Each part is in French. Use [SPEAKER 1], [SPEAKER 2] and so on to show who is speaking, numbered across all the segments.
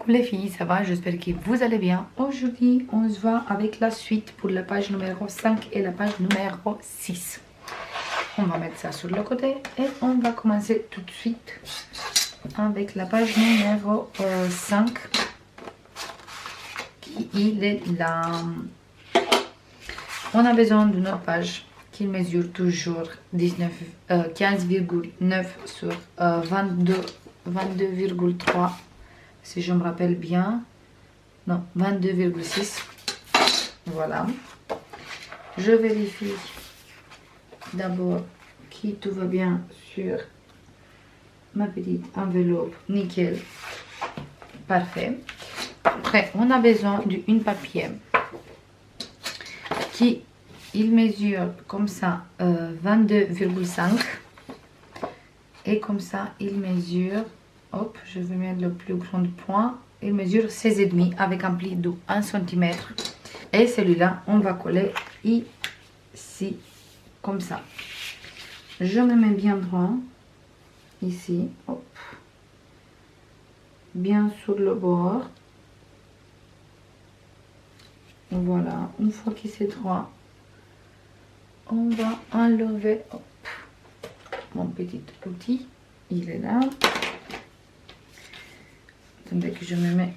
[SPEAKER 1] Coucou les filles, ça va? J'espère que vous allez bien. Aujourd'hui, on se voit avec la suite pour la page numéro 5 et la page numéro 6. On va mettre ça sur le côté et on va commencer tout de suite avec la page numéro 5 qui il est là. On a besoin d'une autre page qui mesure toujours 15,9 sur 22,3 si je me rappelle bien. Non, 22,6. Voilà. Je vérifie d'abord que tout va bien sur ma petite enveloppe. Nickel. Parfait. Après, on a besoin d'une papier qui il mesure comme ça 22,5 et comme ça il mesure, hop, je vais mettre le plus grand point, il mesure 16,5 avec un pli de 1 cm et celui-là on va coller ici comme ça. Je me mets bien droit ici, hop, bien sur le bord. Voilà, une fois qu'il est droit, on va enlever, hop, mon petit outil, il est là. Attendez que je me mets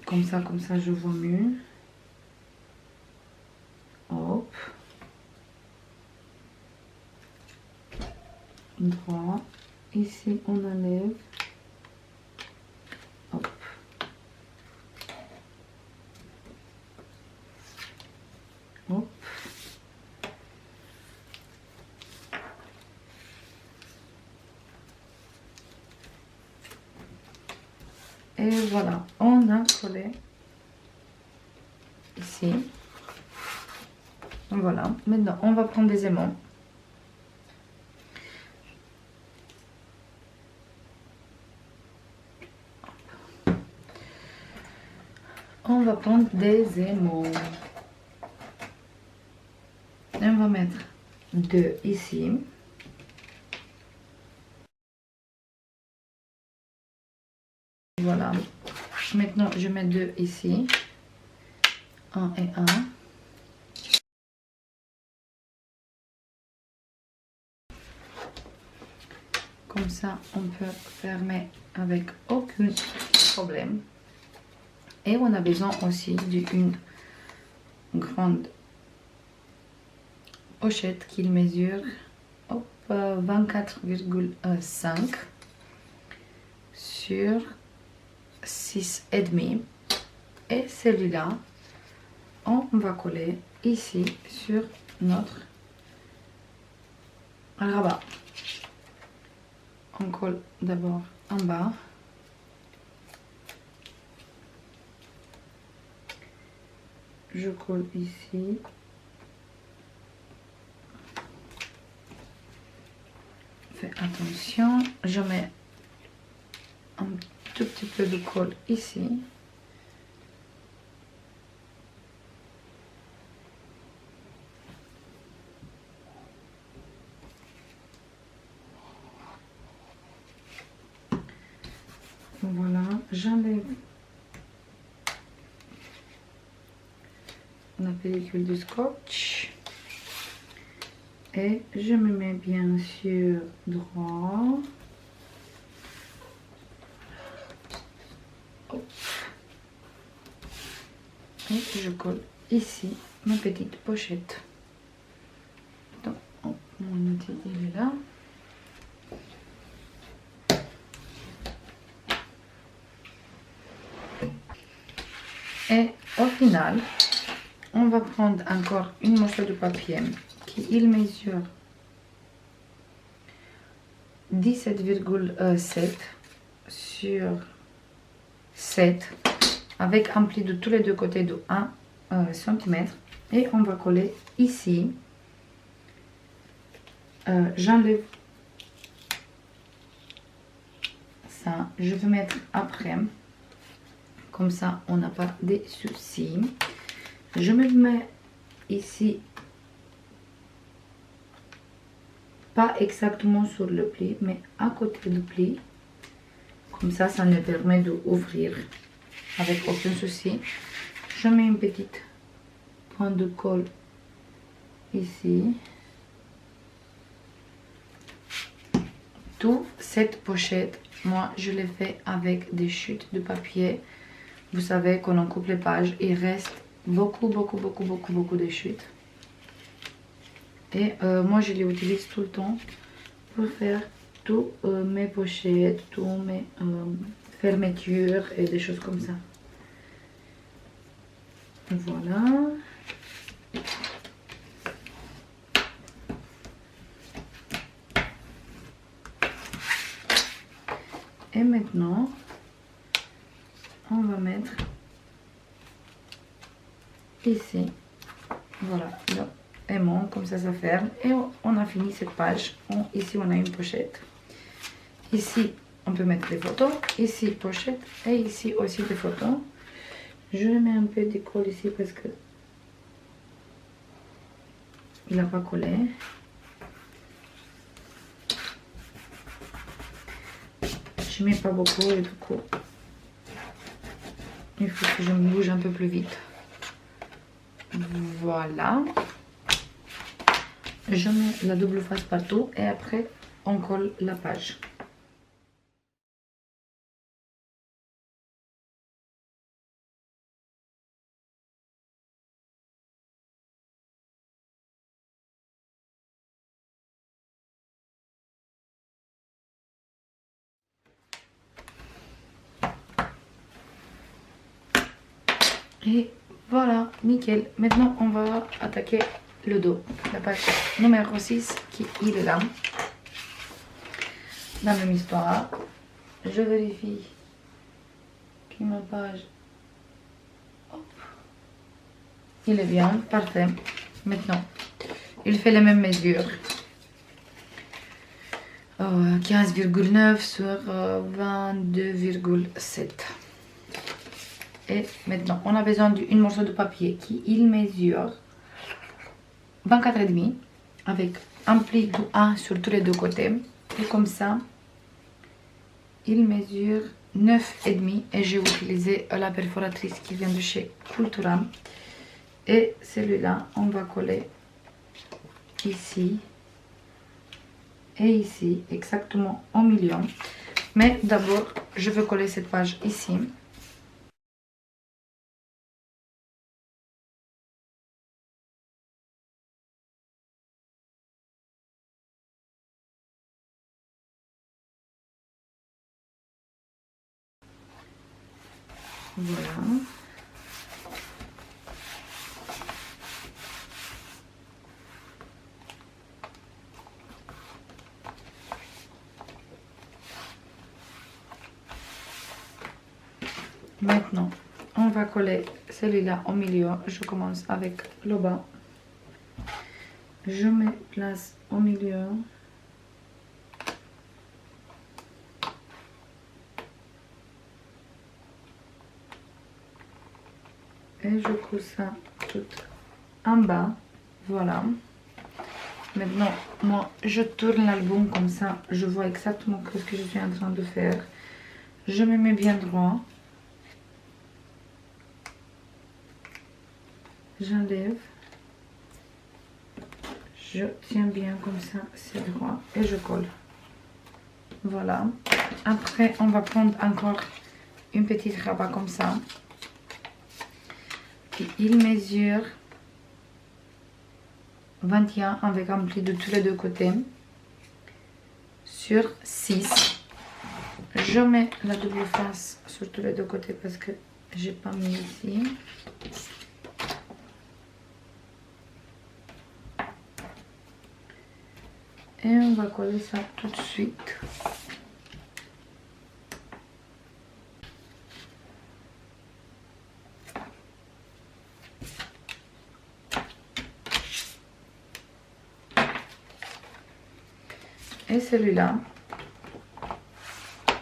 [SPEAKER 1] comme ça je vois mieux. Hop, droit, ici on enlève, hop. Hop. Et voilà, on a collé ici. Voilà, maintenant on va prendre des aimants. On va prendre des aimants. Et on va mettre 2 ici. Voilà. Maintenant, je mets 2 ici. 1 et 1. Comme ça, on peut fermer avec aucun problème. Et on a besoin aussi d'une grande pochette qui mesure 24,5 sur 6,5. Et celui-là, on va coller ici sur notre rabat. On colle d'abord en bas. Je colle ici. Fais attention, je mets un tout petit peu de colle ici. Voilà, j'enlève la pellicule de scotch et je me mets bien sûr droit. Hop. Et je colle ici ma petite pochette. Donc, mon outil il est là. Et au final, on va prendre encore une morceau de papier qui il mesure 17,7 sur 7 avec un pli de tous les deux côtés de 1 cm et on va coller ici. J'enlève ça, je vais mettre après. Comme ça, on n'a pas de soucis. Je me mets ici, pas exactement sur le pli, mais à côté du pli. Comme ça, ça me permet d'ouvrir avec aucun souci. Je mets une petite pointe de colle ici. Toute cette pochette, moi je l'ai fait avec des chutes de papier. Vous savez quand on coupe les pages, il reste beaucoup de chutes. Et moi je les utilise tout le temps pour faire tous mes pochettes, tous mes fermetures et des choses comme ça. Voilà. Et maintenant, on va mettre ici, voilà, le aimant, comme ça ferme. Et on a fini cette page. Ici, on a une pochette. Ici, on peut mettre des photos. Ici, pochette. Et ici aussi des photos. Je mets un peu de colle ici parce que il n'a pas collé. Je mets pas beaucoup et du coup il faut que je me bouge un peu plus vite. Voilà. Je mets la double face partout et après on colle la page. Et voilà, nickel. Maintenant, on va attaquer le dos. La page numéro 6 qui est là. La même histoire. Je vérifie que ma page... Hop. Il est bien, parfait. Maintenant, il fait les mêmes mesures. 15,9 sur 22,7. Et maintenant, on a besoin d'une morceau de papier qui il mesure 24,5 avec un pli de 1 sur tous les deux côtés. Et comme ça, il mesure 9,5 et j'ai utilisé la perforatrice qui vient de chez Cultura. Et celui-là, on va coller ici et ici, exactement au milieu. Mais d'abord, je vais coller cette page ici. Voilà. Maintenant, on va coller celui-là au milieu. Je commence avec le bas. Je mets place au milieu. Et je couds ça tout en bas. Voilà. Maintenant, moi, je tourne l'album comme ça. Je vois exactement ce que je suis en train de faire. Je me mets bien droit. J'enlève. Je tiens bien comme ça, c'est droit. Et je colle. Voilà. Après, on va prendre encore une petite rabat comme ça. Et il mesure 21 avec un pli de tous les deux côtés sur 6. Je mets la double face sur tous les deux côtés parce que j'ai pas mis ici. Et on va coller ça tout de suite. Et celui-là,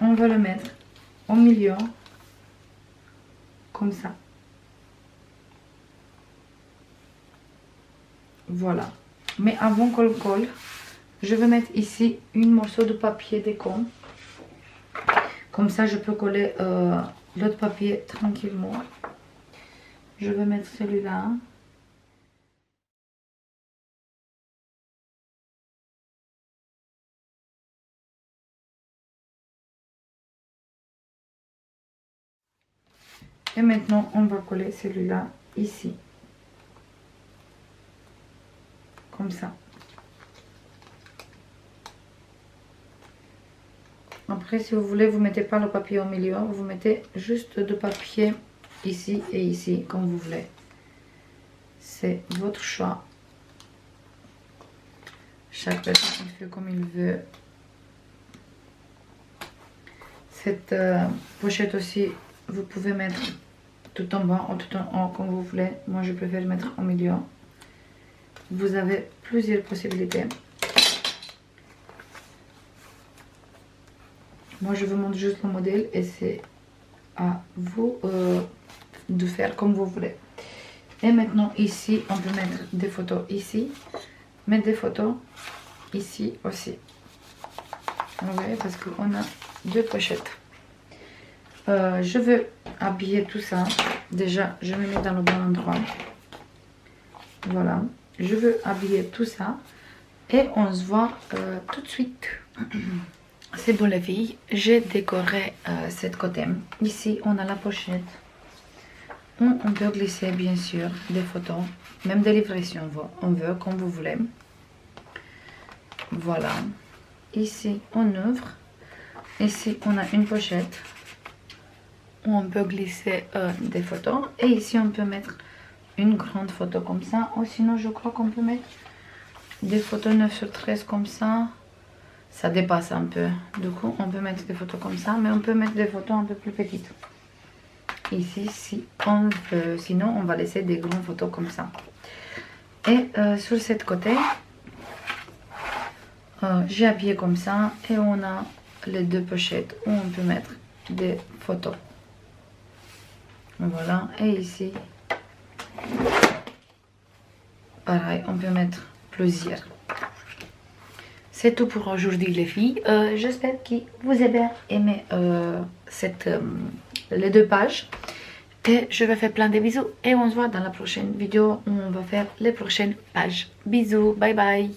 [SPEAKER 1] on va le mettre au milieu, comme ça. Voilà. Mais avant qu'on le colle, je vais mettre ici un morceau de papier déco. Comme ça, je peux coller l'autre papier tranquillement. Je vais mettre celui-là. Et maintenant, on va coller celui-là ici. Comme ça. Après, si vous voulez, vous mettez pas le papier au milieu. Vous mettez juste deux papiers ici et ici, comme vous voulez. C'est votre choix. Chaque personne fait comme il veut. Cette pochette aussi, vous pouvez mettre tout en bas ou tout en haut, comme vous voulez. Moi, je préfère mettre au milieu. Vous avez plusieurs possibilités. Moi, je vous montre juste le modèle et c'est à vous de faire comme vous voulez. Et maintenant, ici, on peut mettre des photos ici. Mettre des photos ici aussi. Vous voyez, parce qu'on a deux pochettes. Je veux habiller tout ça. Déjà, je me mets dans le bon endroit. Voilà. Je veux habiller tout ça. Et on se voit tout de suite. C'est bon les filles. J'ai décoré cette côté. Ici, on a la pochette. On peut glisser bien sûr des photos. Même des livrets si on veut, comme vous voulez. Voilà. Ici, on ouvre. Ici, on a une pochette où on peut glisser des photos. Et ici, on peut mettre une grande photo comme ça. Ou sinon, je crois qu'on peut mettre des photos 9/13 comme ça. Ça dépasse un peu. Du coup, on peut mettre des photos comme ça. Mais on peut mettre des photos un peu plus petites. Ici, si on veut. Sinon, on va laisser des grandes photos comme ça. Et sur cette côté, j'ai habillé comme ça. Et on a les deux pochettes où on peut mettre des photos. Voilà. Et ici, pareil, on peut mettre plusieurs. C'est tout pour aujourd'hui les filles. J'espère que vous avez aimé les deux pages. Et je vais faire plein de bisous. Et on se voit dans la prochaine vidéo où on va faire les prochaines pages. Bisous, bye bye.